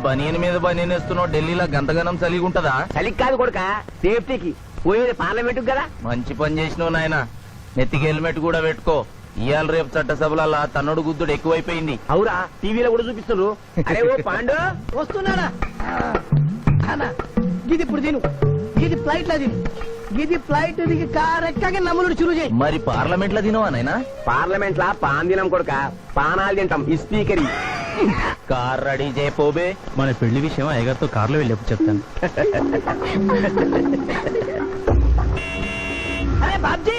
బనీన్ మీద బనీన్ వేస్తున్నావు, ఢిల్లీలో గంతగనం చలిగి ఉంటదా? చలికి కాదు కొడుక, సేఫ్టీకి. పోయేది పార్లమెంట్ కదా. మంచి పని చేసినావు నాయన. నెత్తికి హెల్మెట్ కూడా పెట్టుకో. ఇవాళ రేపు చట్టసభల తన్నుడు గుద్దుడు ఎక్కువైపోయింది. అవురా, టీవీలో కూడా చూపిస్తున్నారు. అరే ఓ పాండు వస్తున్నారా గిది ఇప్పుడు తిను, గిది ఫ్లైట్ లో తిను, గిది ఫ్లైట్ దిగి కార్ ఎక్కగా నమ్ములు చురు చేయి. మరి పార్లమెంట్ లో తినవా నాయనా? పార్లమెంట్ లా పాన్ తినం కొడుక, పానాలు తింటాం. ఈ స్పీకర్ కార్ రెడీ చేయపోబే. మన పెళ్లి విషయం అయ్యగారితో కార్లో వెళ్ళేప్పుడు చెప్తాను. అరే బాబ్జీ,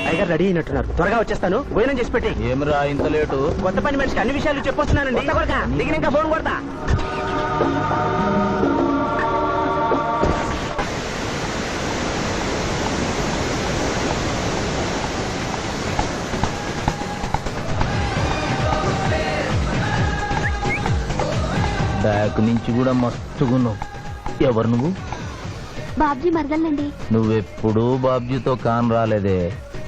అయ్యగారు రెడీ అయినట్టున్నారు, త్వరగా వచ్చేస్తాను. భోజనం చేసి పెట్టి. ఏమిరా ఇంత లేటు? కొత్త పని మనిషికి అన్ని విషయాలు చెప్పొస్తున్నానండి. దిగినాక ఫోన్ కొడతా. బ్యాక్ నుంచి కూడా మస్తుగున్నావు. ఎవరు నువ్వు? బాబ్జీ మరదలండి. నువ్వెప్పుడూ బాబ్జీతో కాన్ రాలేదే.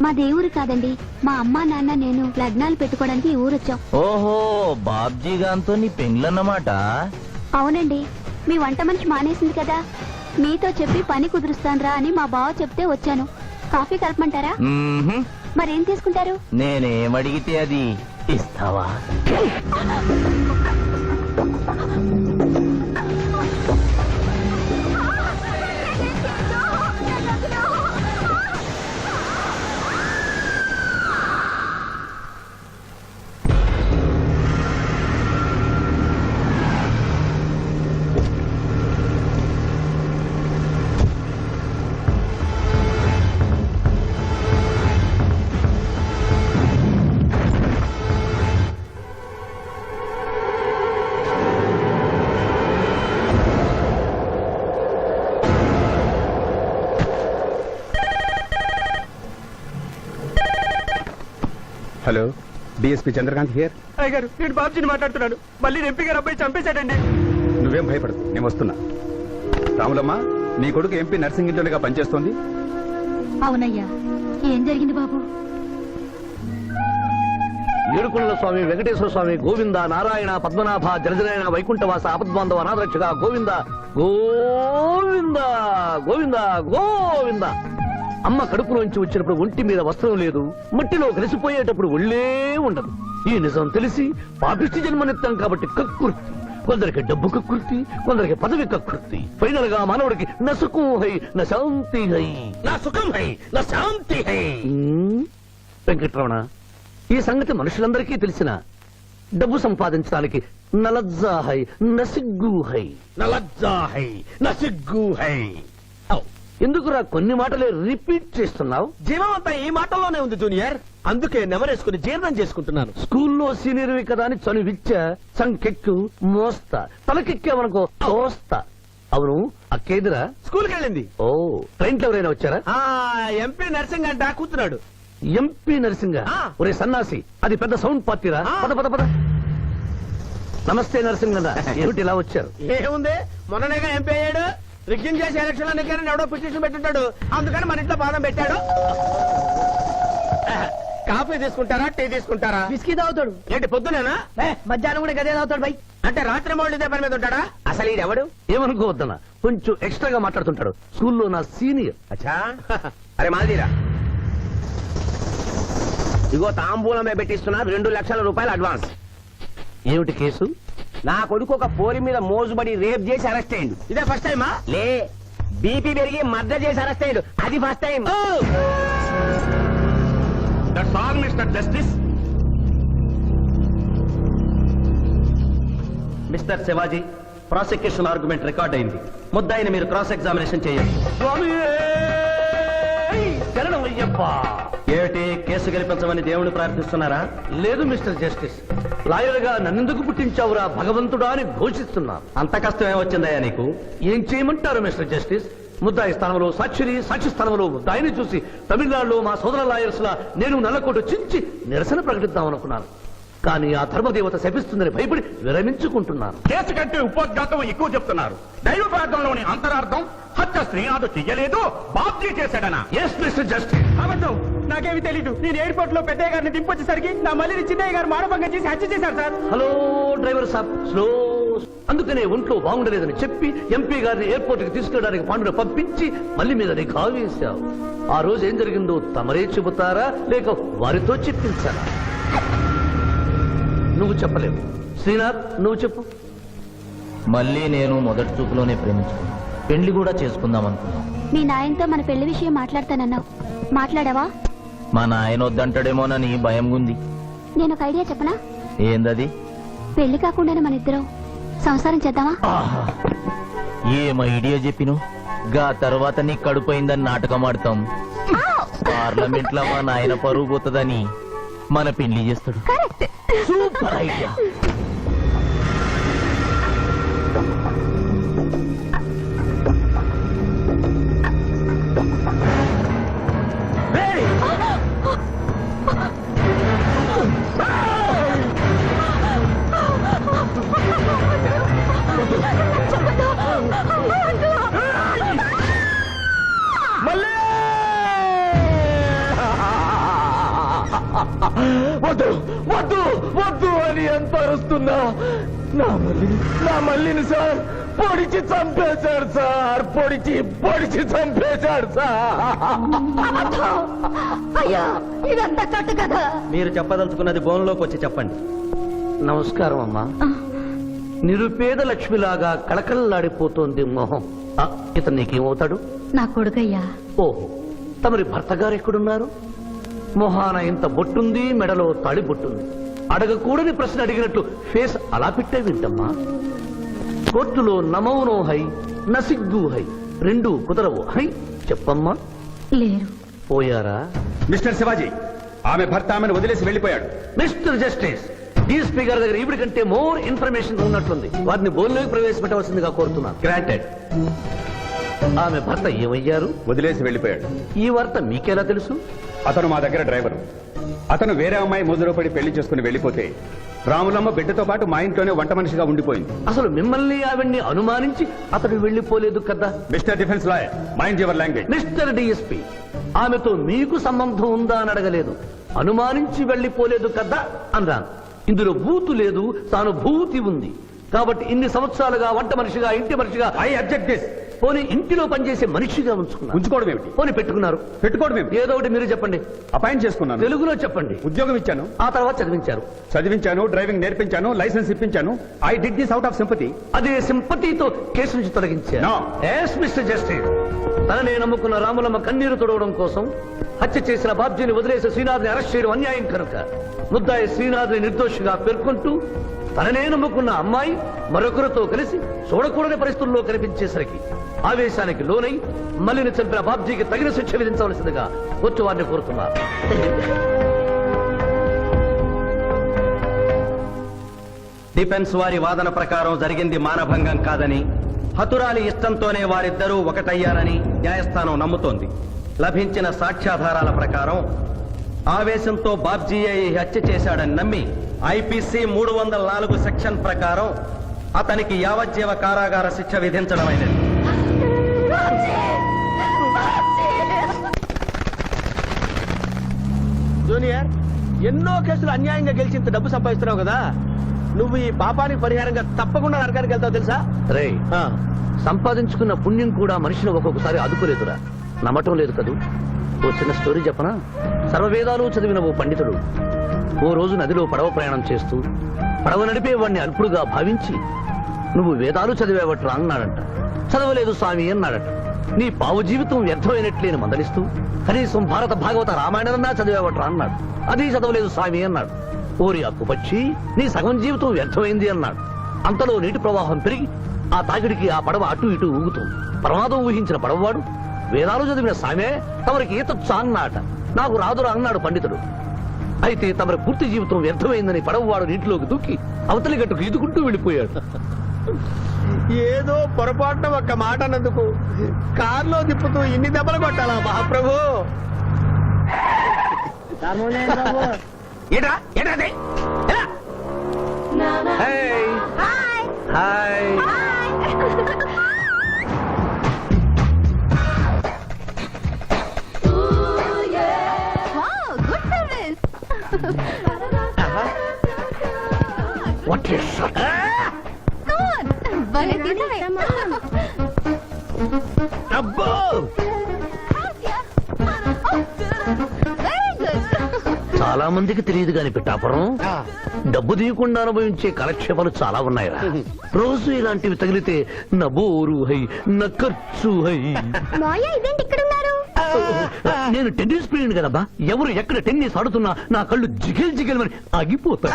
మా దేవురు కాదండి, మా అమ్మా నాన్న నేను లగ్నాలు పెట్టుకోవడానికి ఈ ఊరొచ్చాం. ఓహో, బాబ్జీ గాంతో నీ పెండ్లన్నమాట. అవునండి, మీ వంట మనిషి మానేసింది కదా, మీతో చెప్పి పని కుదురుస్తానురా అని మా బావ చెప్తే వచ్చాను. కాఫీ కలపమంటారా? మ్మ్హ్మ్. మరేం తీసుకుంటారు? నేనేమడిగితే అది ఇస్తావా? Hello, DSP Chandrakant here. అయ్యగారు, నేను బాబ్జీని మాట్లాడుతున్నాను. మళ్ళీ ఎంపీ గారు అబ్బాయి చంపేశాడండి. నువ్వేం భయపడదు, నేను వస్తున్నా. రాములమ్మ, నీ కొడుకు ఎంపీ నర్సింగ్ ఇంజనీర్గా పనిచేస్తోంది. అవునయ్యా, ఏం జరిగింది బాబు? ఏడుకొండల స్వామి, వెంకటేశ్వర స్వామి, గోవింద, నారాయణ, పద్మనాభ, జలజనాయన, వైకుంఠవాస, ఆపద్బాంధవ, అనాథరక్షక, గోవింద గోవింద గోవింద గోవింద. అమ్మ కడుపులోంచి వచ్చినప్పుడు ఒంటి మీద వస్త్రం లేదు, మట్టిలో కలిసిపోయేటప్పుడు ఒళ్ళే ఉండదు. ఈ నిజం తెలిసి పాపిష్టి జన్మనిత్తాం కాబట్టి కక్కుర్తి. కొందరికి డబ్బు కక్కుర్తి, కొందరికి పదవి కక్కుర్తి. ఫైనల్ గా మానవుడికి నా సుఖం హై, నా శాంతి హై, నా సుఖం హై, నా శాంతి హై. వెంకటరమణ, ఈ సంగతి మనుషులందరికీ తెలిసిన డబ్బు సంపాదించడానికి నలజ్జా హై, నసిగ్గు హై, నలజ్జా హై, నసిగ్గు హై. ఎందుకురా కొన్ని మాటలే రిపీట్ చేస్తున్నావు? జీవం అంతా ఈ మాటల్లోనే ఉంది జూనియర్, అందుకే నెమరేసుకుని జీర్ణం చేసుకుంటున్నాను. స్కూల్లో సీనియర్వి కదా అని చనువిచ్చ, సంకెక్కు, మోస్తా, తలకెక్కావనుకో తోస్తా. అవును, అక్కేదిరా? స్కూల్కి వెళ్ళింది. ఓ, ట్రైన్లో ఎవరైనా వచ్చారా? ఎంపీ నర్సింగ్ అంట కూర్చున్నాడు. ఎంపీ నరసింగ? ఒరే సన్నాసి, అది పెద్ద సౌండ్ పార్టీరా. పద పద పద. నమస్తే నరసింగ, ఏమిటి ఇలా వచ్చారు? ఏముంది, మొన్ననేగా ఎంపీ అయ్యాడు. రిగ్గింగ్ చేసి ఎలక్షన్ అన్నికని ఎవడో పిటిషన్ పెట్టుంటాడు, అందుకని మన ఇంట్లో బాదం పెట్టాడు. కాఫీ తీసుకుంటారా, టీ తీసుకుంటారా? బిస్కీ తాగుతాడు. ఏంటి పొద్దునేనా? మధ్యాహ్నం కూడా గదే తాగుతాడు బై. అంటే రాత్రి మౌళ్ళు ఇదే పని మీద ఉంటాడా? అసలు ఇది ఎవడు? ఏమనుకోవద్దన్నా, కొంచెం ఎక్స్ట్రాగా మాట్లాడుతుంటాడు. స్కూల్లో నా సీనియర్. అచ్చా, అరే మాదిరా, ఇగో తాంబూలమే పెట్టిస్తున్నా, 2 లక్షల రూపాయలు అడ్వాన్స్. ఏమిటి కేసు? నా కొడుకు ఒక పోరి మీద మోజుబడి రేప్ చేసి అరెస్ట్ అయ్యిండు. ఇదే ఫస్ట్ టైమా? లే, బీపీ పెరిగి మర్డర్ చేసి అరెస్ట్ అయ్యిండు, అది first time. That's all mister justice. Mister Shivaji, prosecution argument record అయింది. ముద్దాయిని మీరు క్రాస్ ఎగ్జామినేషన్ చేయండి. ఏమిటి, కేసు గెలిపించమని దేవుని ప్రార్థిస్తున్నారా? లేదు మిస్టర్ జస్టిస్, లాయర్ గా నన్నెందుకు పుట్టించావురా భగవంతుడా అని ఘోషిస్తున్నా. అంత కష్టం ఏమొచ్చిందయ్యా నీకు? ఏం చేయమంటారు మిస్టర్ జస్టిస్? ముద్దాయి స్థానంలో సాక్షిని, సాక్షి స్థానంలో ముద్దాయిని చూసి తమిళనాడులో మా సోదర లాయర్స్ లా నేను నల్లకోటు చించి నిరసన ప్రకటిద్దామనుకున్నాను. కానీ ఆ ధర్మదేవత శపిస్తుందని భయపడి విరమించుకుంటున్నాను. కేసు కంటే ఉపోద్ఘాతం ఎక్కువ చెప్తున్నారు. దైవపాఠంలోని అంతరార్థం హత్య శ్రీనాథ్ చెయ్యలేదు, బాబ్జీ చేశాడనా? Yes mister justice. అబద్ధం. నాకేమి తెలీదు. నేను ఎయిర్పోర్ట్ లో పెద్దయ్య గారిని దింపొచ్చేసరికి నా మళ్ళీ చిన్నయ్య గారు మానభంగం చేసి హత్య చేశారు సార్. హలో డ్రైవర్ సాబ్, స్లో. అందుకనే ఒంట్లో బాగుండలేదని చెప్పి ఎంపీ గారిని ఎయిర్పోర్ట్ కి తీసుకెళ్ళడానికి పాండును పంపించి మళ్ళీ మీద కావేశావు. ఆ రోజు ఏం జరిగిందో తమరే చెబుతారా లేక వారితో చెప్పించారా? నువ్వు చెప్పలేవు. శ్రీనాథ్, నువ్వు చెప్పు. మళ్ళీ నేను మొదటి చూపులోనే ప్రేమించుకున్నాను, పెళ్లి కూడా చేసుకుందాం అనుకున్నాం. మీ నాయనతో మన పెళ్లి విషయం మాట్లాడతానన్నావు, మాట్లాడావా? మా నాయన వద్దంటాడేమోనని భయం ఉంది. నేను ఒక ఐడియా చెప్పనా? ఏందది? పెళ్లి కాకుండానే మన ఇద్దరం సంసారం చేద్దామా? ఆహా, ఏం ఐడియా చెప్పిను. గా తర్వాత నీ కడుపోయిందని నాటకం ఆడతాం. పార్లమెంట్ లో మా నాయన పరువు పోతుందని మన పెళ్లి చేస్తాడు. Super idea. వద్దు వద్దు వద్దు అని ఎంత అరుస్తున్నా నా మల్లిని సార్ పొడిచి చంపేశాడు సార్. పొడిచి చంపేశాడు సార్. అయ్యా, ఇదంతా కట్టు కదా. మీరు చెప్పదలుచుకున్నది బోన్లోకి వచ్చి చెప్పండి. నమస్కారం అమ్మా. నిరుపేద లక్ష్మిలాగా కళకళలాడిపోతోంది మొహం. ఇతను నీకేమవుతాడు? నా కొడుకయ్యా. ఓహో, తమరి భర్త గారు ఎక్కడున్నారు? మొహాన ఇంత బొట్టుంది, మెడలో తాళి బొట్టుంది. అడగకూడని ప్రశ్న అడిగినట్టు ఫేస్ అలా పెట్టే వింటమ్మా. కోర్టులో నమౌనో హై, నసిగ్గు హై, రెండు కుదరవు హై. చెప్పమ్మా. లేరు. పోయారా? మిస్టర్ శివాజీ, ఆమె భర్త ఆమెను వదిలేసి వెళ్లిపోయాడు. మిస్టర్ జస్టిస్, డీఎస్పీ గారి దగ్గర ఇవిడి కంటే మోర్ ఇన్ఫర్మేషన్ ఉన్నట్లుంది. వారిని బోన్లోకి ప్రవేశపెట్టవలసిందిగా కోరుతున్నాను. గ్రాంటెడ్. ఆమె భర్త ఏమయ్యారు? వదిలేసి వెళ్లిపోయాడు. ఈ వార్త మీకెలా తెలుసు? అతను మా దగ్గర డ్రైవరు. అతను వేరే అమ్మాయి మోజులో పడి పెళ్లి చేసుకుని వెళ్లిపోతే రాములమ్మ బిడ్డతో పాటు మా ఇంట్లోనే వంట మనిషిగా ఉండిపోయింది. అసలు మిమ్మల్ని ఆవిడ్ని అనుమానించి అతడు వెళ్లిపోలేదు కదా. Mister defence lawyer, mind your language. Mister DSP, ఆమెతో మీకు సంబంధం ఉందా అని అడగలేదు, అనుమానించి వెళ్లిపోలేదు కదా అన్నాను. ఇందులో భూతు లేదు, తాను భూతి ఉంది. కాబట్టి ఇన్ని సంవత్సరాలుగా వంట మనిషిగా, ఇంటి మనిషిగా, ఐ అబ్జెక్ట్ దిస్. పోనీ ఇంటిలో పనిచేసే మనిషిగా ఉంచుకున్నారు. ఉంచుకోవడం ఏమిటి? పోనీ పెట్టుకున్నారు. పెట్టుకోవడం ఏమిటి? ఏదో ఒకటి మీరు చెప్పండి. అపాయింట్ చేసుకున్నాను. తెలుగులో చెప్పండి. ఉద్యోగం ఇచ్చాను. ఆ తర్వాత చదివించారు. చదివించాను, డ్రైవింగ్ నేర్పించాను, లైసెన్స్ ఇప్పించాను. I did this out of sympathy. అదే సింపతితో కేసు నుంచి తొలగించారు. No. Yes, Mr. Justice. తననే నమ్ముకున్న రాములమ్మ కన్నీరు తొడవడం కోసం హత్య చేసిన బాబ్జీని వదిలేసి శ్రీనాథ్ని అరెస్ట్ చేయడం అన్యాయం కనుక ముద్దాయి శ్రీనాథ్ని నిర్దోషిగా పేర్కొంటూ తననే నమ్ముకున్న అమ్మాయి మరొకరితో కలిసి చూడకూడని పరిస్థితుల్లో కనిపించేసరికి ఆవేశానికి లోనై మల్లిని చంపిన బాబ్జీకి తగిన శిక్ష విధించవలసిందిగా కోర్టు వారిని కోరుతున్నారు. డిఫెన్స్ వారి వాదన ప్రకారం జరిగింది మానభంగం కాదని, హతురాలి ఇష్టంతోనే వారిద్దరూ ఒకటయ్యారని న్యాయస్థానం నమ్ముతోంది. లభించిన సాక్ష్యాధారాల ప్రకారం ఆవేశంతో బాబ్జీయే ఈ హత్య చేశాడని నమ్మి ఐపీసీ 304 సెక్షన్ ప్రకారం అతనికి యావజ్జీవ కారాగార శిక్ష విధించడమైనది. జూనియర్, ఎన్నో కేసులు అన్యాయంగా గెలిచి ఇంత డబ్బు సంపాదిస్తున్నావు కదా, నువ్వు ఈ పాపానికి పరిహారంగా తప్పకుండా నరకానికి వెళ్తావు తెలుసా? రే, సంపాదించుకున్న పుణ్యం కూడా మనిషిని ఒక్కొక్కసారి ఆదుకోలేదురా. నమ్మటం లేదు కదూ. ఓ చిన్న స్టోరీ చెప్పనా? సర్వవేదాలు చదివిన ఓ పండితుడు ఓ రోజు నదిలో పడవ ప్రయాణం చేస్తూ పడవ నడిపే వాడిని అల్పుడుగా భావించి, నువ్వు వేదాలు చదివేవట్రా అన్నాడంట. చదవలేదు స్వామి అన్నాడట. నీ పావు జీవితం వ్యర్థమైనట్లేని మందలిస్తూ, కనీసం భారత భాగవత రామాయణన్నా చదివేవట్రా అన్నాడు. అది చదవలేదు స్వామి అన్నాడు. ఓరి అక్కుపక్షి, నీ సగం జీవితం వ్యర్థమైంది అన్నాడు. అంతలో నీటి ప్రవాహం పెరిగి ఆ తాకిడికి ఆ పడవ అటు ఇటు ఊగుతుంది. ప్రమాదం ఊహించిన పడవవాడు, వేదాలు చదివిన సామే తమరికి ఈతొచ్చా అన్నాట. నాకు రాదురా అన్నాడు పండితుడు. అయితే తమరి పూర్తి జీవితం వ్యర్థమైందని పడవవాడు నీటిలోకి దూకి అవతలి గట్టుకు ఈదుకుంటూ వెళ్ళిపోయాడు. ఏదో పొరపాటున ఒక్క మాట అన్నందుకు కారులో తిప్పుతూ ఇన్ని దెబ్బలు కొట్టాలా మహాప్రభు? ఏడా ఏడాది హాయ్. వాట్ ఈస్ అబ్బో చాలా మందికి తెలియదు కాని పిఠాపురం డబ్బు తీయకుండా అనుభవించే కాలక్షేపాలు చాలా ఉన్నాయిరా. రోజు ఇలాంటివి తగిలితే నా బోరు హై నా ఖర్చు హై. మాయా ఇదేంటి ఇక్కడ ఉన్నారు? నేను టెన్నిస్ ప్లేయర్ కదబ్బా. ఎవరు ఎక్కడ టెన్నిస్ ఆడుతున్నా నా కళ్ళు జిగిల్ జిగిల్ అని ఆగిపోతాయి.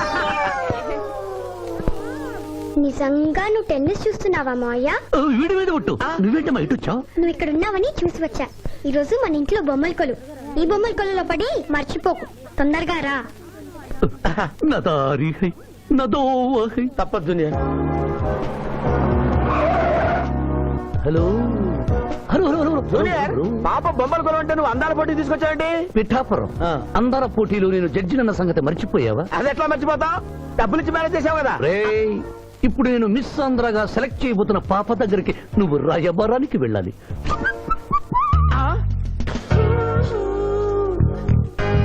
నిజంగా నువ్వు టెన్నిస్ చూస్తున్నావా మాయా? వీడి మీద ఒట్టు. నువ్వేంటమ్మా ఇటు వచ్చావు? నువ్వు ఇక్కడ ఉన్నావని చూసి వచ్చా. ఈ రోజు మన ఇంట్లో బొమ్మల కొలు. ఈ బొమ్మల కొలులో పడి మర్చిపోకు. తొందరగా రా. నా దారి హై నా దోవ హై. తప్పదు hello hello hello hello junior hello. పాప బొమ్మలు కొనుంటే నువ్వు అందాల పోటీ తీసుకొచ్చావండి. పిఠాపురం అందాల పోటీలో నేను జడ్జినన్న సంగతి మర్చిపోయావా? అది ఎట్లా మర్చిపోతావు? డబ్బులిచ్చి మేనేజ్ చేసావు కదా. రేయ్, ఇప్పుడు నేను మిస్ ఆంధ్రగా సెలెక్ట్ చేయబోతున్న పాప దగ్గరికి నువ్వు రాయబారానికి వెళ్ళాలి.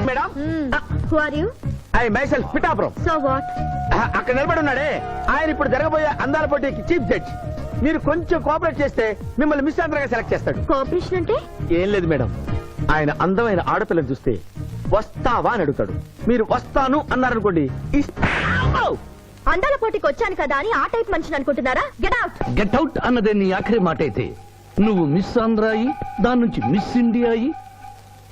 Madam who are you? I myself Pithapuram. So what? అక్కడ నిలబడి ఉన్నాడే ఆయన ఇప్పుడు జరగబోయే అందాల పోటీకి చీఫ్ జడ్జ్. మీరు కొంచెం కోఆపరేట్ చేస్తే మిమ్మల్ని మిస్ ఆంధ్రగా సెలెక్ట్ చేస్తాడు. కోఆపరేషన్ అంటే? ఏం లేదు మేడం, ఆయన అందమైన ఆడపిల్లని చూస్తే వస్తావా అని అడుగుతాడు. మీరు వస్తాను అన్నారనుకోండి, ఇస్తాను. అందాల పోటీకి వచ్చాను కదా అని ఆ టైప్ మనిషిని అనుకుంటున్నారా? Get out. గెట్ అవుట్ అన్నదే నీ ఆఖరి మాట అయితే నువ్వు మిస్ ఆంధ్ర అయ్యి దాని నుంచి మిస్ ఇండియా అయ్యి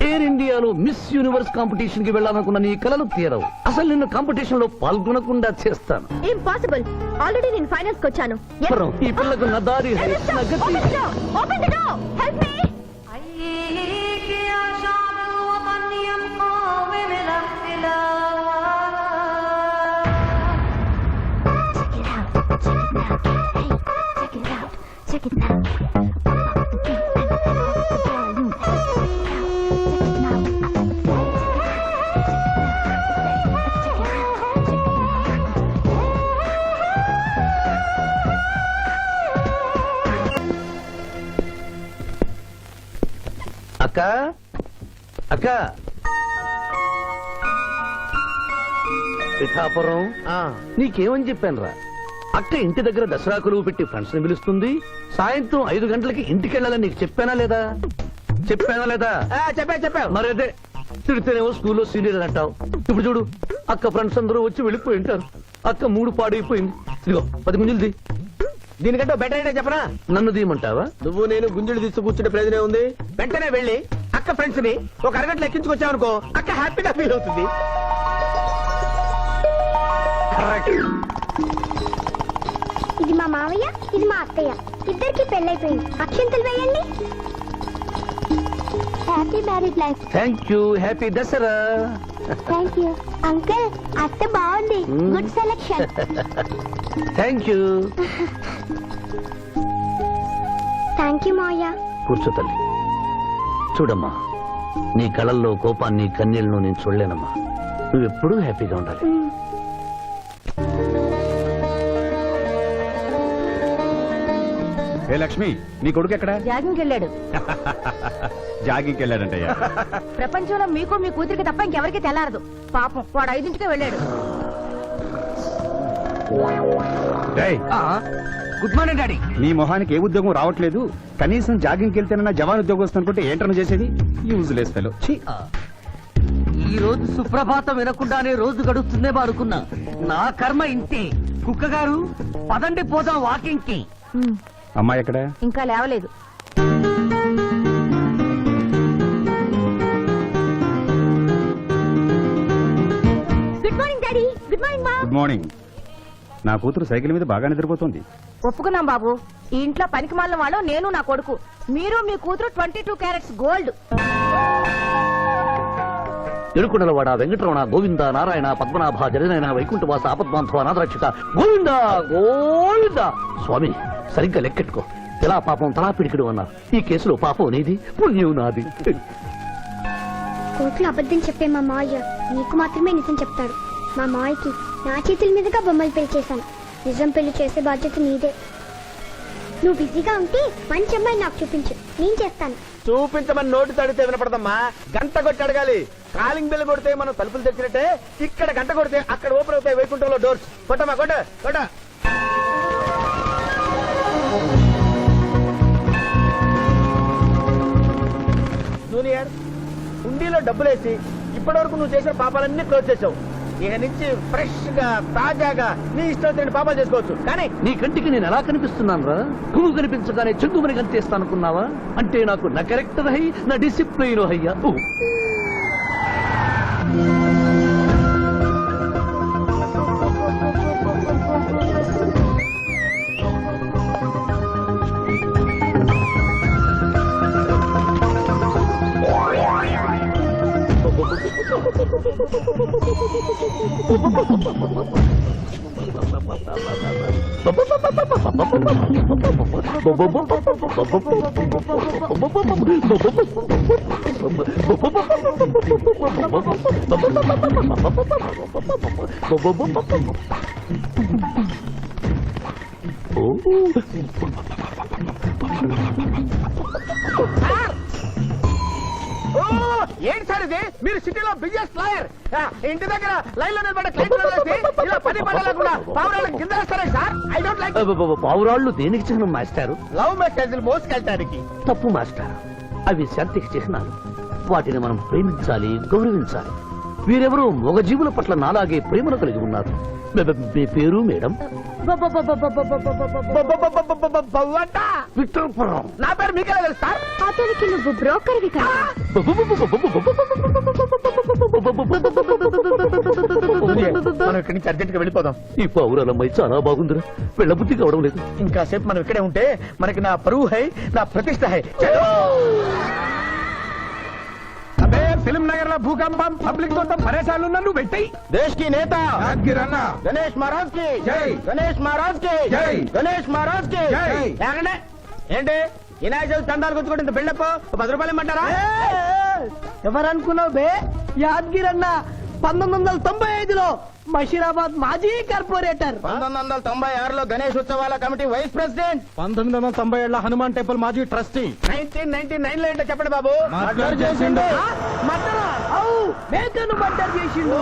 ఎయిర్ ఇండియాలో మిస్ యూనివర్స్ కాంపిటీషన్ కి వెళ్ళాలనుకున్న నీ కలలు తీరవు. అసలు నిన్ను కాంపిటీషన్ లో పాల్గొనకుండా చేస్తాను. ఇంపాసిబుల్. ఆల్రెడీ నేను ఫైనల్స్ కి వచ్చాను. ఈ పిల్లకు నా దారి హై, నా గతి. Open the door. Help me. Check it out. అక్క అక్క పిఠాపురం నీకేమని చెప్పాను రా? అక్క ఇంటి దగ్గర దసరా కొలువు పెట్టి ఫ్రెండ్స్ ని పిలుస్తుంది. సాయంత్రం 5 గంటలకి ఇంటికి వెళ్ళాలని నీకు చెప్పానా లేదా? చెప్పావు. మరి అదే తిడితేనేమో స్కూల్లో సీనియర్ అని అంటావు. ఇప్పుడు చూడు, అక్క ఫ్రెండ్స్ అందరూ వచ్చి వెళ్ళిపోయి ఉంటారు. అక్క మూడు పాడైపోయింది. ఇదిగో 10 గుంజులు దీనికంటే బెటర్ అయితే చెప్పనా? నన్ను తీయమంటావా? నువ్వు నేను గుంజులు తీసి కూర్చుంటే ప్రయోజనం ఉంది. వెంటనే వెళ్ళి అక్క ఫ్రెండ్స్ ని ఒక అరగంటలో ఎక్కించుకొచ్చావనుకో, అక్క హ్యాపీగా ఫీల్ అవుతుంది. ఇది మా మావయ్య, ఇది మా అత్తయ్య. ఇద్దరికి పెళ్ళైపోయింది. అక్షంతలు వేయండి. Happy married life. Thank you. Happy Dasara. Thank you uncle. అత్త బాగుంది. Good selection. Thank you. Thank you మావయ్య. కూర్చో తల్లి. చూడమ్మా, నీ కళల్లో కోపాన్ని కన్నీళ్లను నేను చూడలేనమ్మా. నువ్వెప్పుడూ హ్యాపీగా ఉండాలి. ఏ లక్ష్మి, నీ కొడుకు ఎక్కడ? జాగింగ్కి వెళ్ళాడు. జాగింగ్కి వెళ్ళాడంటయ్యా. ప్రపంచంలో మీకు మీ కూతురికి తప్ప ఇంకెవరికి తెల్లారదు. పాపం వాడు 5ంటికే వెళ్ళాడు. డేయ్, గుడ్ మార్నింగ్ డాడీ. నీ మొహానికి ఏ ఉద్యోగం రావట్లేదు. కనీసం జాగింగ్కి వెళ్తేనన్నా జవాన్ ఉద్యోగం వస్తుంది అనుకుంటే ఏంటన్నా చేసేది? Useless fellow. ఈ రోజు సుప్రభాతం వినకుండానే రోజు గడుస్తుందే అనుకున్నా. నా కర్మ ఇంతే. కుక్క గారు పదండి పోదాం వాకింగ్ కి. అమ్మాయి ఎక్కడ? ఇంకా లేవలేదు. Good morning daddy. Good morning మా. Good morning. నా కూతురు సైకిల్ మీద బాగా నిద్రపోతుంది. ఒప్పుకున్నాం బాబు. ఈ ఇంట్లో పనికి మాలిన వాళ్ళు నేను, నా కొడుకు. మీరు మీ కూతురు 22 క్యారెట్స్ గోల్డ్. ఎరుకుడలవాడ వెంకటరమణ గోవింద నారాయణ పద్మనాభ జగనైన వైకుంఠవాస ఆపద్బాంధవ నాథరక్షక గోవింద గోవింద. స్వామి, సరిగ్గా లెక్కెట్టుకో. ఎలా పాపం తలా పిడికిడు అన్నారు. ఈ కేసులో పాపం నీది, పుణ్యం నాది. కోర్టులో అబద్ధం చెప్పే మా మావయ్య నీకు మాత్రమే నిజం చెప్తాడు. మా మావయ్యకి నా చేతుల మీదుగా బొమ్మలు పెళ్లి చేశాను. నిజం పెళ్లి చేసే బాధ్యత నీదే. నువ్వు బిజీగా ఉంటే మంచి అమ్మాయి నాకు చూపించు, నేను చేస్తాను. చూపించమని నోటి తడితే వినపడదమ్మా, గంట కొట్టి అడగాలి. కాలింగ్ బెల్ కొడితే మనం తలుపులు తెచ్చినట్టే ఇక్కడ గంట కొడితే అక్కడ ఓపెన్ అవుతాయి వైకుంఠంలో డోర్స్. కొట్టమా కొట్ట కొట్ట. జూనియర్, హుండీలో డబ్బులేసి ఇప్పటి వరకు నువ్వు చేసిన పాపాలన్నీ క్లోజ్ చేసావు. ఇక నుంచి ఫ్రెష్ గా తాజాగా నీ ఇష్టం వచ్చిన పాపాలు చేసుకోవచ్చు. కానీ నీ కంటికి నేను ఎలా కనిపిస్తున్నాను రా? పువ్వు కనిపించగానే చెంగుమని కనిపిస్తాను అనుకున్నావా? అంటే నాకు నా క్యారెక్టర్ హై, నా డిసిప్లైన్ హయ్యా. ఏంటి సార్ ఇది? మీరు సిటీలో బిజినెస్ లాయర్, ఇంటి దగ్గర లైన్ లో నిలబడ్డ క్లయింట్ ఇలా పని పడలేకుండా పావురాళ్ళకి కింద వేస్తారా సార్? I don't like. పావురాళ్ళు దేనికి చిహ్నం మాస్టారు? లవ్ మెసేజ్లు మోసుకెళ్ళటానికి. తప్పు మాస్టర్, అవి శాంతికి చిహ్నాలు. వాటిని మనం ప్రేమించాలి, గౌరవించాలి. వీరెవరూ మగ జీవుల పట్ల నాలాగే ప్రేమను కలిగి ఉన్నారు. మీ పేరు మేడం? విక్రమపురం. నా పేరు మీకెలా తెలుసు సార్? అతనికి నువ్వు బ్రోకర్వి కదా. మనం ఇక్కడి నుంచి అర్జెంట్ గా వెళ్ళిపోదాం. ఈ పావురాలమ్మాయి చాలా బాగుందిరా, వెళ్ళబుద్ధి కావడం లేదు. ఇంకా సేపు మనం ఇక్కడే ఉంటే మనకి నా పరువు హై, నా ప్రతిష్ట హై. అదే ఫిల్మ్ నగర్ లో భూకంపం, పబ్లిక్ మొత్తం పరేషాన్లు ఉన్నా నువ్వు పెట్టాయి. దేశ్ కి నేత యాదగిరన్న, గణేష్ మహారాజ్ కి జై. గణేష్ మహారాజ్ కి జై. గణేష్ మహారాజ్ కి జై. ఏకండి? ఏంటి వినాయక చవితి చందాలు గుర్తుకుంటే ఇంత బిల్డప్? 10 రూపాయలు ఇమ్మంటారా? ఎవరనుకున్నావు బే? యాద్గిరన్న 1995లో మషీరాబాద్ మాజీ కార్పొరేటర్. 1996లో గణేష్ ఉత్సవాల committee vice president. 1997 Hanuman temple మాజీ ట్రస్టీ. 1999 లో ఏంటో చెప్పండి బాబు. మర్డర్ చేసిండు. మర్డరా? అవు, మేకను మర్డర్ చేసిండు.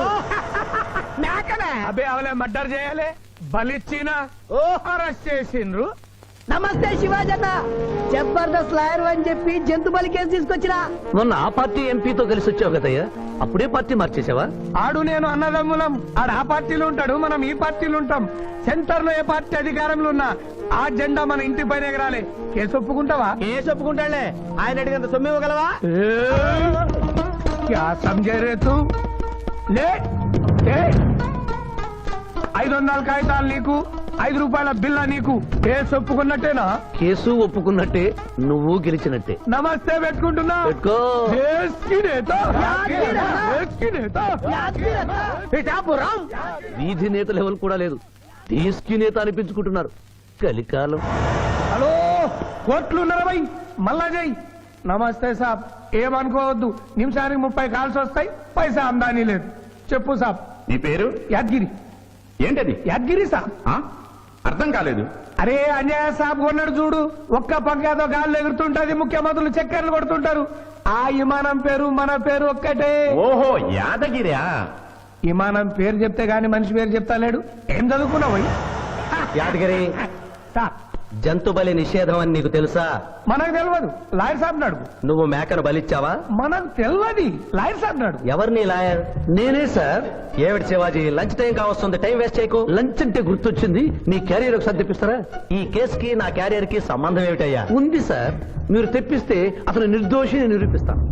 మేకనే? అబే అవలే మర్డర్ చేయాలి, బలిచ్చిన అరెస్ట్ చేసిండ్రు. నమస్తే శివాజన్న, జబర్దస్త్ లాయర్ అని చెప్పి జంతు బలి కేసు తీసుకొచ్చినా. మొన్న ఆ పార్టీ ఎంపీతో కలిసి వచ్చావు కదయ్యా, అప్పుడే పార్టీ మార్చేసావా? ఆడు నేను అన్నదమ్ములం. ఆడు ఆ పార్టీలో ఉంటాడు, మనం ఈ పార్టీలో ఉంటాం. సెంటర్ లో ఏ పార్టీ అధికారంలో ఉన్నా ఆ జెండా మన ఇంటి పైన ఎగరాలి. కేసు ఒప్పుకుంటావా? కేసు ఒప్పుకుంటాడులే. ఆయన అడిగినంత సొమ్ము ఇవ్వగలవా? క్యా సమझे रे तू? ले 500 కాగితాలు నీకు, 5 రూపాయల బిల్ల నీకు. కేసు ఒప్పుకున్నట్టేనా? కేసు ఒప్పుకున్నట్టే, నువ్వు గెలిచినట్టే. నమస్తే పెట్టుకుంటున్నా. పెట్టుకో. దేశ్ కి నేత, దేశ్ కి నేత. పిఠాపురం వీధి నేత లెవెల్ కూడా లేదు, తీసుకి నేత అనిపించుకుంటున్నారు. కలికాలం. హలో, కోట్లు ఉన్నారా భయ్? మళ్ళా జై. నమస్తే సాబ్, ఏమనుకోవద్దు. నిమిషానికి 30 కాల్స్ వస్తాయి, పైసా అందానీ లేదు. చెప్పు సాబ్. నీ పేరు? యాద్గిరి. ఏంటది? యాద్గిరి సాబ్. ఆ? అర్థం కాలేదు. అరే అన్యాయ సాబ్ కొన్నాడు చూడు, ఒక్క పక్కతో గాల్లో ఎగురుతుంటది, ముఖ్యమంత్రులు చక్కర్లు కొడుతుంటారు. ఆ విమానం పేరు మన పేరు ఒక్కటే. ఓహో, యాదగిరా? విమానం పేరు చెప్తే గాని మనిషి పేరు చెప్తా లేడు. ఏం చదువుకున్నావు? యాదగిరి, సాబ్ జంతు బలి నిషేధం అని నీకు తెలుసా? మనకు తెలియదు, లాయర్ సాబ్ అడుగు. నువ్వు మేకను బలిచ్చావా? మనకు తెలియదు, లాయర్ సాబ్ అడుగు. ఎవరిని లాయర్? నేనే సార్. ఏమిటి శివాజీ, లంచ్ టైం కావస్తుంది, టైం వేస్ట్ చేయకు. లంచ్ అంటే గుర్తొచ్చింది, నీ క్యారియర్ ఒకసారి తెప్పిస్తారా? ఈ కేసుకి నా క్యారియర్ కి సంబంధం ఏమిటయ్యా? ఉంది సార్, మీరు తెప్పిస్తే అతను నిర్దోషిని నిరూపిస్తాను.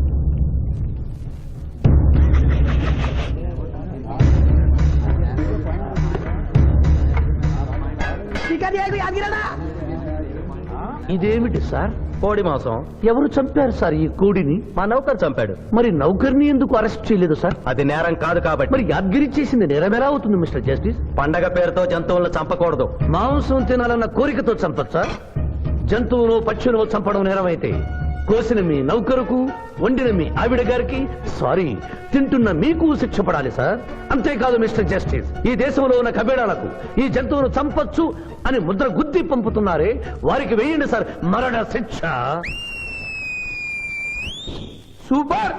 ఇదేమిటి సార్? కోడి మాంసం. ఎవరు చంపారు సార్ ఈ కోడిని? మా నౌకరు చంపాడు. మరి నౌకర్ని ఎందుకు అరెస్ట్ చేయలేదు సార్? అది నేరం కాదు కాబట్టి. మరి యాద్గిరి చేసింది నేరం ఎలా అవుతుంది మిస్టర్ జస్టిస్? పండగ పేరుతో జంతువులను చంపకూడదు. మాంసం తినాలన్న కోరికతో చంపచ్చా? జంతువును పక్షులను చంపడం నేరమైతే కోసిన మీ నౌకరుకు, వండిన మీ ఆవిడ గారికి, సారీ, తింటున్న మీకు శిక్ష పడాలి సార్. అంతేకాదు మిస్టర్ జస్టిస్, ఈ దేశంలో ఉన్న కబేడాలకు ఈ జంతువును చంపొచ్చు అని ముద్ర గుద్ది పంపుతున్నారే, వారికి వేయండి సార్ మరణ శిక్ష. సూపర్.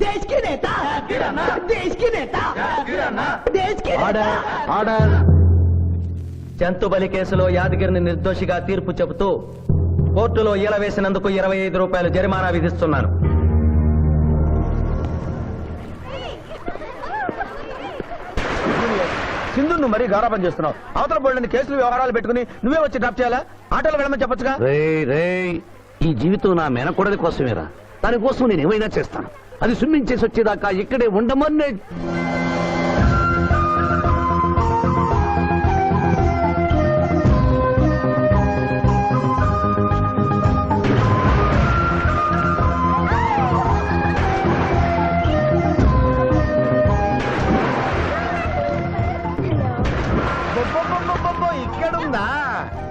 దేశ్ కి నేత దేశ్ కి నేత దేశ్ కి ఆర్డర్ ఆర్డర్ జంతు బలి కేసులో యాదగిరిని నిర్దోషిగా తీర్పు చెబుతూ కోర్టులో ఈల వేసినందుకు 25 రూపాయలు జరిమానా విధిస్తున్నాను. సింధు నువ్వు మరీ గారాబం చేస్తున్నావు. అవతల బోల్డని కేసులు వ్యవహారాలు పెట్టుకుని నువ్వే వచ్చి డ్రాప్ చేయాలా? ఆటోలో వెళ్ళమని చెప్పొచ్చుగా. రే ఈ జీవితం నా మేనకోడలి కోసమేరా, దానికోసం నేను ఏమైనా చేస్తాను. అది స్విమ్మింగ్ చేసి వచ్చేదాకా ఇక్కడే ఉండమని. ఇక్కడుందా?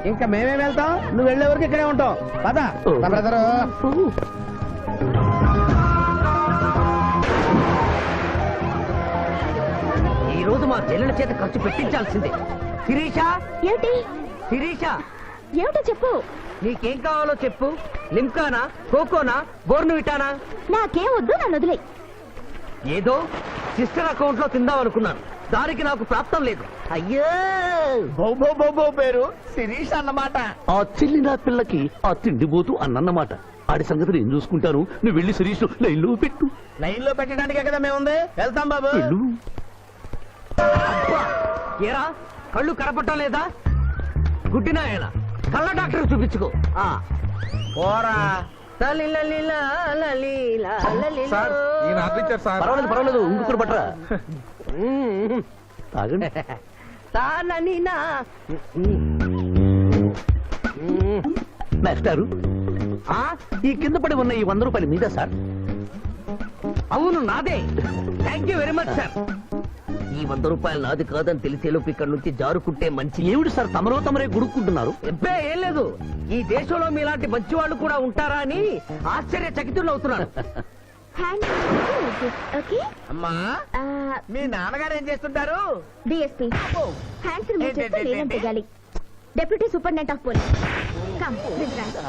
ఇంకా మేమే వెళ్తాం, నువ్వు వెళ్లే వరకు ఇక్కడే ఉంటాం. పదా బ్రదరు. ఈ రోజు మా చెల్లెల చేత ఖర్చు పెట్టించాల్సిందే. శిరీష, ఏంటి శిరీష, ఏమిటో చెప్పు. నీకేం కావాలో చెప్పు. లిమ్కానా, కోకోనా, బోర్నువిటానా? నాకేం వద్దు, నన్ను వదిలే. ఏదో సిస్టర్ అకౌంట్ లో తిందాం అనుకున్నాను, దానికి నాకు ప్రాప్తం లేదు. అయ్యో, బొబ్బో బొబ్బో పేరు శిరీష్ అన్నమాట. ఆ చెల్లి నా పిల్లకి ఆ తిండిపోతూ అన్నమాట. ఆడి సంగతి నేను చూసుకుంటాను. నువ్వు వెళ్ళి శిరీష్ లైన్లో పెట్టు. లైన్ లో పెట్టడానికే కదా మేముంది. వెళ్తాం బాబు. వెళ్ళు. ఏరా కళ్ళు కనపడటం లేదా? గుడ్డినాయన కళ్ళ డాక్టర్ చూపించుకో. పోరా. పర్వాలేదు పర్వాలేదు, ఇంకొకరు పట్టరా. తాగండి. మాస్టారు, ఈ కింద పడి ఉన్న ఈ 100 రూపాయలు మీద సార్? అవును, నాదే. Thank you very much sir. ఈ 100 రూపాయలు నాది కాదని తెలిసేలోపు ఇక్కడ నుంచి జారుకుంటే మంచి. ఏమిటి సార్ తమరో తమరే గుడుక్కుంటున్నారు? ఎబ్బే ఏం లేదు, ఈ దేశంలో మీలాంటి మంచి వాళ్ళు కూడా ఉంటారా అని ఆశ్చర్యచకితులు అవుతున్నాను. ఓకే, అమ్మా మీ నాన్నగారు ఏం చేస్తుంటారు? డిఎస్పీ హ్యాండ్స్ రిమూవ్ చేస్తే లేదని తెగాలి. Deputy superintendent of police. Come please right.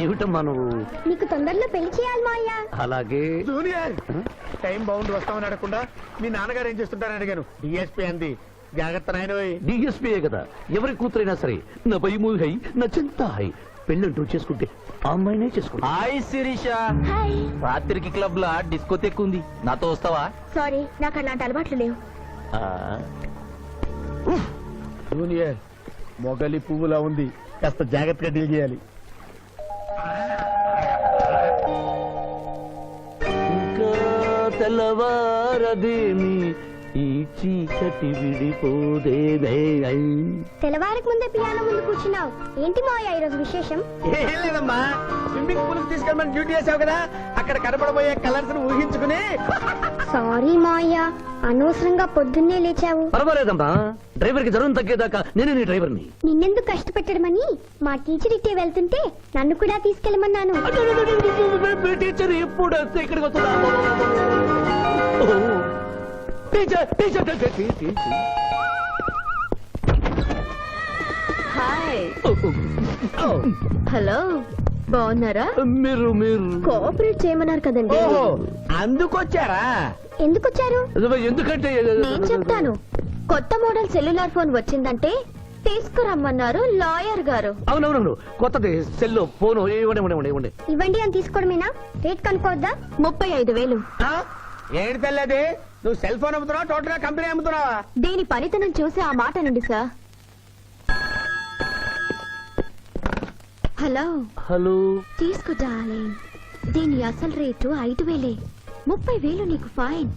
ఏమిటమ్మా నువ్వు? నీకు తొందరలో పెళ్లి చేయాలి మాయా. అలాగే. జూనియర్, టైం బాగుండి వస్తామని అడగకుండా మీ నాన్నగారు ఏం చేస్తుంటారని అడిగాను. డిఎస్పీ అంది. జాగ్రత్త నాయనోయ్. డిఎస్పీయే కదా, ఎవరి కూతురైనా సరే నా భయము హై, నా చింత హై. పెళ్ళంటూ చేసుకుంటే ఆ అమ్మాయినే చేసుకుంటా. Hi Sirisha, hi. రాత్రికి క్లబ్ లా డిస్కోతెక్ ఉంది, నాతో వస్తావా? సారీ, నాకు అలాంటి అలవాట్లు లేవు. జూనియర్, మొగలి పువ్వులా ఉంది, కాస్త జాగ్రత్తగా డీల్ చేయాలి. ఇంకా తెల్లవారదేమి ఈ చీకటి విడిపోదేమే. తెల్లవారికి ముందే పియానో ముందు కూర్చున్నావు. ఏంటి మాయా ఈరోజు విశేషం? ఏం లేదమ్మా, స్విమ్మింగ్ పూల్ తీసుకెళ్ళమని డ్యూటీ చేసావు కదా, అక్కడ కనపడబోయే కలర్స్ ఊహించుకుని. సారీ మాయా, అనవసరంగా పొద్దున్నే లేచావు. పర్వాలేదమ్మా, డ్రైవర్ కి జ్వరం తగ్గేదాకా నేనే నీ డ్రైవర్ని. నిన్నెందుకు కష్టపెట్టడమని మా టీచర్ ఇట్టే వెళ్తుంటే నన్ను కూడా తీసుకెళ్ళమన్నాను. టీచర్ ఎప్పుడు వస్తే ఇక్కడికి వస్తుందా? Teacher teacher teacher. Hi. Hello, బాగున్నారా? మీరు మీరు కోఆపరేట్ చేయమన్నారు కదండి. ఓహో, అందుకొచ్చారా? ఎందుకొచ్చారు? ఎందుకంటే నేను చెప్తాను. కొత్త మోడల్ సెల్యులార్ ఫోన్ వచ్చిందంటే తీసుకురమ్మన్నారు లాయర్ గారు. అవునవునవును, కొత్తది సెల్లో ఫోను. ఇవ్వండి. ఇవ్వండి అని తీసుకోవడమేనా? రేట్ కనుక్కోవద్దా? 35,000. ఆ? ఏంటి తెల్లది? నువ్వు సెల్ ఫోన్ అమ్ముతున్నావా, టోటల్ గా కంపెనీ అమ్ముతున్నావా? దీని పనితనం చూసి ఆ మాట నుండి సార్. Hello hello. తీసుకో డార్లింగ్, దీని అసలు రేటు 5,000. 30,000 నీకు ఫైన్.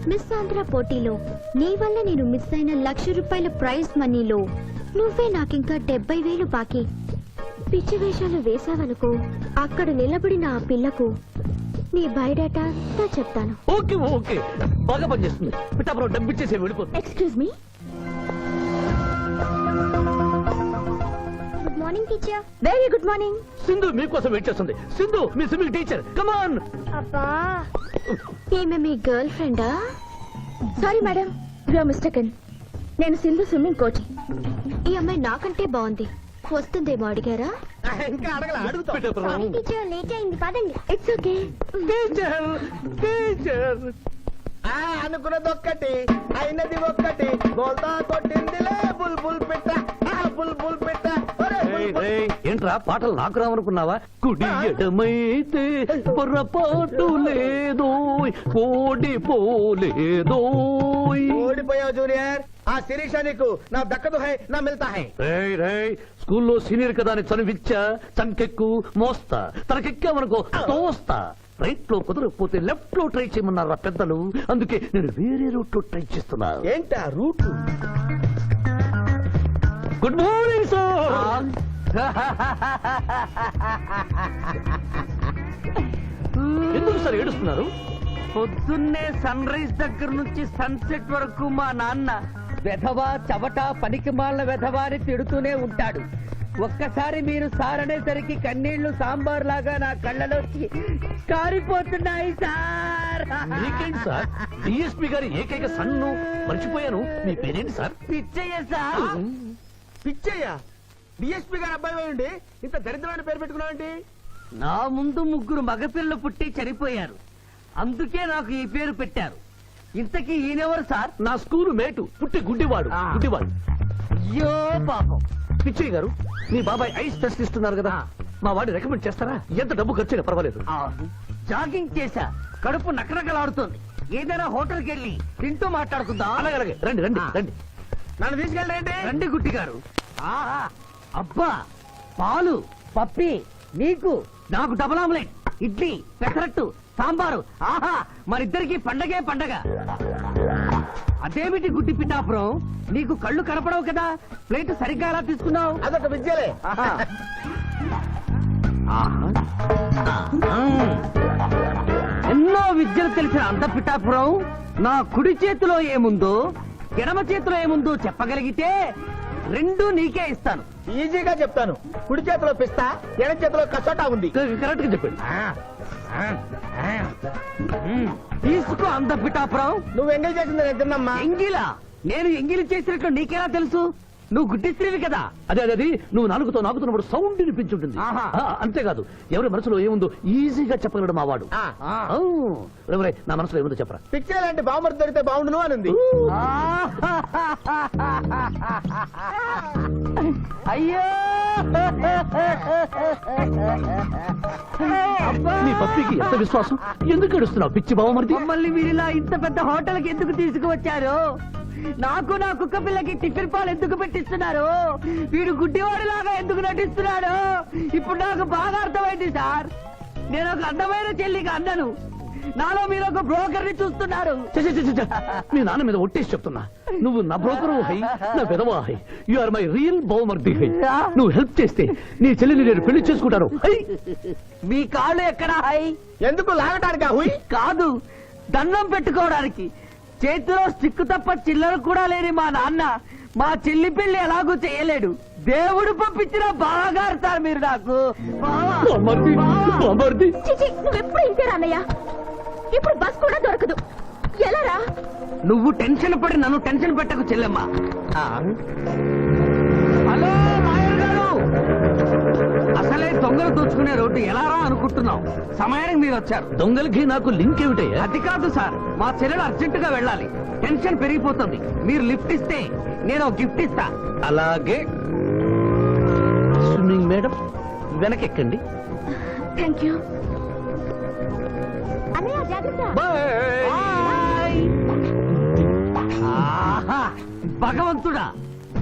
మిస్ ఆంధ్ర పోటీలో నీ వల్ల నేను మిస్ అయిన 1,00,000 రూపాయల ప్రైజ్ మనీలో నువ్వే నాకింకా 70,000 బాకీ. పిచ్చి వేషాలు వేశావనుకో, అక్కడ నిలబడిన ఆ పిల్లకు నీ బయోడేటా అంతా చెప్తాను. ఓకే ఓకే, బాగా పనిచేస్తుంది. పిఠాపురం డబ్బిచ్చేసి వెళ్ళిపోతుంది. Excuse me. Good morning teacher. Very good morning. Sindhu మీకోసం వెయిట్ చేస్తుంది. సింధు మీ స్విమ్మింగ్ టీచర్, కమాన్. అబ్బా ఈమె మీ గర్ల్ ఫ్రెండా? Sorry madam, you are mistaken. నేను సింధు స్విమ్మింగ్ కోచ్. ఈ అమ్మాయి నాకంటే బాగుంది, వస్తుందేమో అడిగారా? ఇంకా అడగల, అడుగుతాం. సారీ టీచర్, లేట్ అయింది పదండి. It's okay. టీచర్ టీచర్, అనుకున్నది ఒక్కటి అయినది ఒక్కటి, బోల్తా కొట్టిందిలే బుల్బుల్ పిట్ట, బుల్బుల్ పిట్ట. ఒరే, బుల్బుల్. ఏంట్రా పాటలు నాకు రావనుకున్నావా? కుడి ఎడమైతే పొరపాటు లేదో, ఓడిపోలేదో. ఓడిపోయావు జూనియర్. ఆ శిరీష నీకు నా దక్కదు హై నా మిల్తా హై. స్కూల్లో సీనియర్ కదా అని చనువిచ్చా, చంకెక్కు మోస్తా, తనకెక్కామనుకో తోస్తా. రైట్ లో కుదరకపోతే లెఫ్ట్ లో ట్రై చేయమన్నారు పెద్దలు, అందుకే నేను వేరే రూట్ లో ట్రై చేస్తున్నా. ఏంటా రూట్? Good morning sir. ఎందుకు సార్ ఏడుస్తున్నారు? పొద్దున్నే సన్ రైజ్ దగ్గర నుంచి సన్సెట్ వరకు మా నాన్న వెధవా చవట పనికిమాలిన వెధవా అని తిడుతూనే ఉంటాడు. ఒక్కసారి మీరు సార్ అనేసరికి కన్నీళ్లు సాంబార్ లాగా నా కళ్ళలోకి కారిపోతున్నాయి సార్. మీకేంటి సార్, డిఎస్పీ గారి ఏకైక సన్ను మర్చిపోయాను. మీ పేరేంటి sir? Pichaiah sir. Pichaiah DSP గారి అబ్బాయి ఉండి ఇంత దరిద్రమైన పేరు పెట్టుకున్నావండి? నా ముందు ముగ్గురు మగపిల్లలు పుట్టి చనిపోయారు, అందుకే నాకు ఈ పేరు పెట్టారు. ఇంతకీ ఈయనెవరు సార్? నా స్కూలు మేటు, పుట్టి గుడ్డివాడు. గుడ్డివాడు. అయ్యో పాపం. పిచ్చయ్య గారు, మీ బాబాయ్ ఐస్ టెస్ట్ ఇస్తున్నారు కదా, మా వాడిని రికమెండ్ చేస్తారా? ఎంత డబ్బు ఖర్చైనా పర్వాలేదు. జాగింగ్ చేశా, కడుపు నకనకలాడుతోంది. ఏదైనా హోటల్కి వెళ్ళి తింటూ మాట్లాడుకుందాం. అలాగే రండి రండి రండి. నన్ను తీసుకెళ్ళండి. రండి గుట్టి గారు. ఆహా, అబ్బా, పాలు పప్పి, నీకు నాకు డబుల్ ఆమ్లెట్, ఇడ్లీ పెసరట్టు సాంబారు. ఆహా, మరిద్దరికి పండగే పండగ. అదేమిటి గుడ్డి పిఠాపురం, నీకు కళ్ళు కనపడవు కదా, ప్లేట్ సరిగ్గా ఎలా తీసుకున్నావు? అదొక విద్యలే. ఎన్నో విద్యలు తెలిసిన అంత పిఠాపురం నా కుడి చేతిలో ఏముందో ఎడమ చేతిలో ఏముందో చెప్పగలిగితే రెండు నీకే ఇస్తాను. ఈజీగా చెప్తాను. కుడి చేతిలో పిస్తా, ఎడ చేతిలో కసోటా ఉంది. కరెక్ట్ గా చెప్పండి. తీసుకో అంత పిఠాపురం. నువ్వు ఎంగిల్ చేసింది నేను తిన్నమ్మా. ఎంగిలా? నేను ఎంగిలి చేసినట్లు నీకెలా తెలుసు? నువ్వు గుడ్డిస్త్రీవి కదా. అదే అదే, నువ్వు నాలుగుతో నాకుతున్నప్పుడు సౌండ్ వినిపించుంటుంది. ఆహా. అంతేకాదు, ఎవరి మనసులో ఏముందో ఈజీగా చెప్పగలడు మా వాడు. నా మనసులో ఏముందో చెప్పరా? పిక్చర్ లాంటి బాంబర్ దొరికితే బాగుండును అని ఉంది. అయ్యో నీ పప్పికి ఎంత విశ్వాసం, ఎందుకు ఏడుస్తున్నావు పిచ్చి బావమరిది? మమ్మల్ని వీరిలా ఇంత పెద్ద హోటల్కి ఎందుకు తీసుకువచ్చారు? నాకు నా కుక్క పిల్లకి టిఫిన్ పాలు ఎందుకు పెట్టిస్తున్నారు? వీడు గుడ్డివాడిలాగా ఎందుకు నటిస్తున్నాడు? ఇప్పుడు నాకు బాగా అర్థమైంది సార్. నేను ఒక అందమైన చెల్లికి అన్నను, నాలో మీరు ఒక బ్రోకర్ ని చూస్తున్నారు. మీ నాన్న మీద ఒట్టేసి చెప్తున్నా, నువ్వు నా బ్రోకరు హై, నా విధవా హై. యు ఆర్ మై రియల్ బహుమర్ది హై. నువ్వు హెల్ప్ చేస్తే నీ చెల్లిని నేను పెళ్లి చేసుకుంటాను. మీ కాళ్ళు ఎక్కడా హై? ఎందుకు లాగటానికి హుయ్? కాదు, దండం పెట్టుకోవడానికి. చేతిలో స్టిక్ తప్ప చిల్లర కూడా లేని మా నాన్న మా చెల్లి పెళ్లి ఎలాగూ చేయలేడు. దేవుడు పంపించిన బాగా ఆడతారు మీరు నాకు. నువ్వెప్పుడు ఇంతేరా అన్నయ్య? ఇప్పుడు బస్ కూడా దొరకదు, ఎలారా? నువ్వు టెన్షన్ పడి నన్ను టెన్షన్ పెట్టకు చెల్లెమ్మా. హలో లాయర్ గారు, అసలే దొంగలు దోచుకునే రోడ్డు ఎలారా అనుకుంటున్నావు? సమయానికి మీరు వచ్చారు. దొంగలకి నాకు లింక్ ఏమిటయ్యా? అది కాదు సార్, మా చెల్లెలు అర్జెంట్ గా వెళ్ళాలి, టెన్షన్ పెరిగిపోతుంది. మీరు లిఫ్ట్ ఇస్తే నేను గిఫ్ట్ ఇస్తా. అలాగే. స్విమ్మింగ్ మేడం, వెనకెక్కండి. థ్యాంక్ యూ అన్నయ్య, జాగ్రత్త. బాయ్. ఆహా, భగవంతుడా,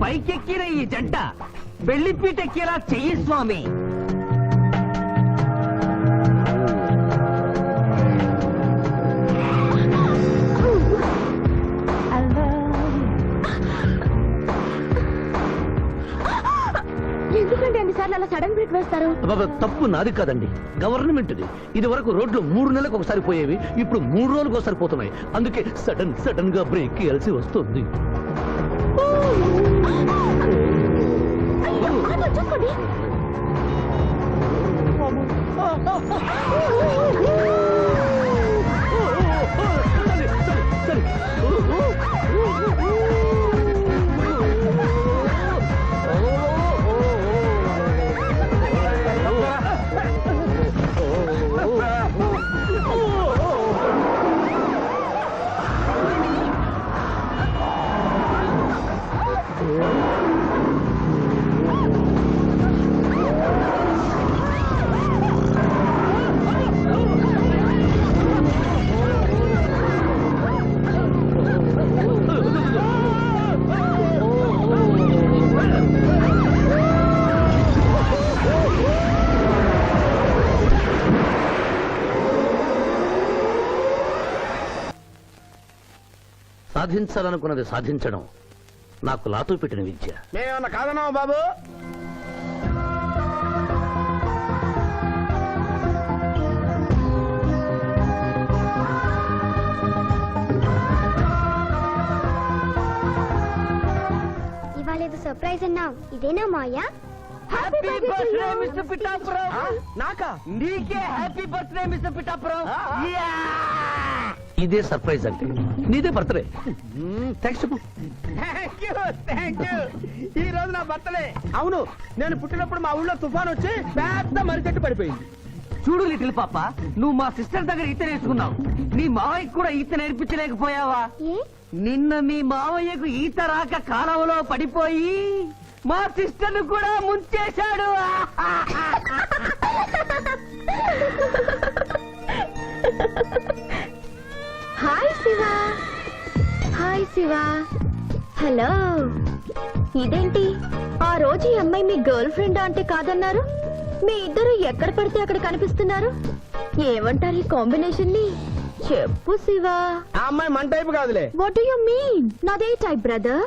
పైకెక్కిన ఈ జంట వెళ్లిపీటెక్కేలా చెయ్యి స్వామి. ఎందుకంటే అన్నిసార్లు అలా సడన్ బ్రేక్ వేస్తారు? అబ్బబ్బ, తప్పు నాది కాదండి, గవర్నమెంట్ది. ఇది వరకు రోడ్లు 3 నెలలకు ఒకసారి పోయేవి, ఇప్పుడు 3 రోజులకు ఒకసారి పోతున్నాయి. అందుకే సడన్ గా బ్రేక్ వేయాల్సి వస్తుంది. అయ్యో, ఆటో చూసుకోండి. సాధించాలనుకున్నది సాధించడం నాకు లాతో పెట్టిన విద్య. మేమన్నా కాదన్నావా బాబు? ఇవాళ ఏదో సర్ప్రైజ్ అన్నావు, ఇదేనా Maya? Happy birthday mister Pithapuram. నాకా? నీకే హ్యాపీ బర్త్డే మిస్టర్ పిఠాపురం. ఇదే సర్ప్రైజ్ అంటే. నీదే బర్త్డే. థ్యాంక్స్ చెప్పు. Thank you. ఈ రోజు నా బర్త్డే. అవును, నేను పుట్టినప్పుడు మా ఊళ్ళో తుఫాన్ వచ్చి పెద్ద మర్రి చెట్టు పడిపోయింది. చూడు లిటిల్ పాప, నువ్వు మా సిస్టర్ దగ్గర ఈత నేర్చుకున్నావు. నీ మావయ్యకు కూడా ఈత నేర్పించలేకపోయావా? ఏ నిన్న మీ మావయ్యకు ఈత రాక కాలువలో పడిపోయి మా సిస్టర్ ను కూడా ముంచేశాడు. Hi Shiva. Hi Shiva. Hello. ఇదేంటి, ఆ రోజు ఈ అమ్మాయి మీ గర్ల్ ఫ్రెండ్ అంటే కాదన్నారు? మీ ఇద్దరు ఎక్కడ పడితే అక్కడ కనిపిస్తున్నారు. ఏమంటారు ఈ కాంబినేషన్ ని? చెప్పు శివ. ఆ అమ్మాయి మన టైపు కాదులే. What do you mean? నాదే టైప్ బ్రదర్.